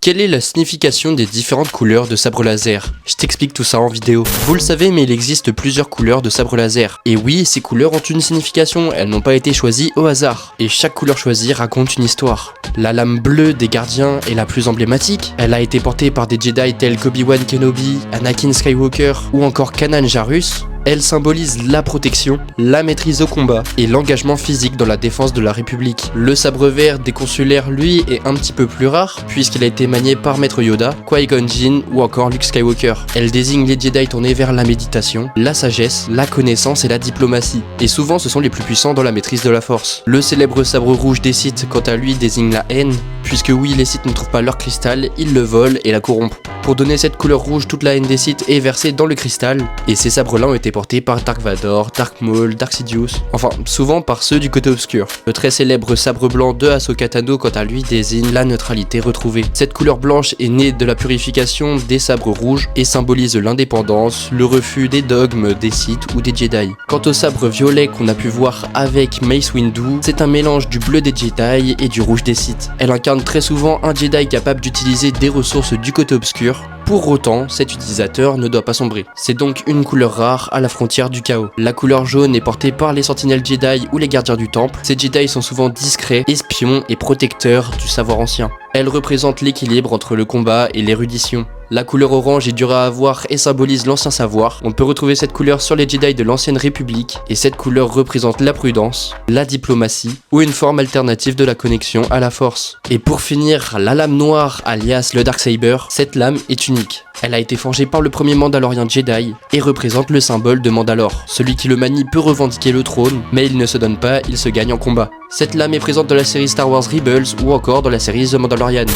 Quelle est la signification des différentes couleurs de sabre laser? Je t'explique tout ça en vidéo. Vous le savez, mais il existe plusieurs couleurs de sabre laser. Et oui, ces couleurs ont une signification, elles n'ont pas été choisies au hasard. Et chaque couleur choisie raconte une histoire. La lame bleue des gardiens est la plus emblématique. Elle a été portée par des Jedi tels qu'Obi-Wan Kenobi, Anakin Skywalker ou encore Kanan Jarrus. Elle symbolise la protection, la maîtrise au combat et l'engagement physique dans la défense de la République. Le sabre vert des consulaires, lui, est un petit peu plus rare, puisqu'il a été manié par Maître Yoda, Qui-Gon Jinn ou encore Luke Skywalker. Elle désigne les Jedi tournés vers la méditation, la sagesse, la connaissance et la diplomatie. Et souvent, ce sont les plus puissants dans la maîtrise de la force. Le célèbre sabre rouge des Sith, quant à lui, désigne la haine, puisque oui, les Sith ne trouvent pas leur cristal, ils le volent et la corrompent. Pour donner cette couleur rouge, toute la haine des Sith est versée dans le cristal, et ces sabres-là ont été portés par Dark Vador, Dark Maul, Dark Sidious, enfin souvent par ceux du côté obscur. Le très célèbre sabre blanc de Ahsoka Tano, quant à lui, désigne la neutralité retrouvée. Cette couleur blanche est née de la purification des sabres rouges et symbolise l'indépendance, le refus des dogmes des Sith ou des Jedi. Quant au sabre violet qu'on a pu voir avec Mace Windu, c'est un mélange du bleu des Jedi et du rouge des Sith. Elle incarne très souvent un Jedi capable d'utiliser des ressources du côté obscur. Pour autant, cet utilisateur ne doit pas sombrer. C'est donc une couleur rare à la frontière du chaos. La couleur jaune est portée par les sentinelles Jedi ou les gardiens du temple. Ces Jedi sont souvent discrets, espions et protecteurs du savoir ancien. Elle représente l'équilibre entre le combat et l'érudition. La couleur orange est dure à avoir et symbolise l'ancien savoir. On peut retrouver cette couleur sur les Jedi de l'ancienne République et cette couleur représente la prudence, la diplomatie ou une forme alternative de la connexion à la force. Et pour finir, la lame noire alias le Darksaber, cette lame est unique. Elle a été forgée par le premier Mandalorien Jedi et représente le symbole de Mandalore. Celui qui le manie peut revendiquer le trône, mais il ne se donne pas, il se gagne en combat. Cette lame est présente dans la série Star Wars Rebels ou encore dans la série The Mandalorian.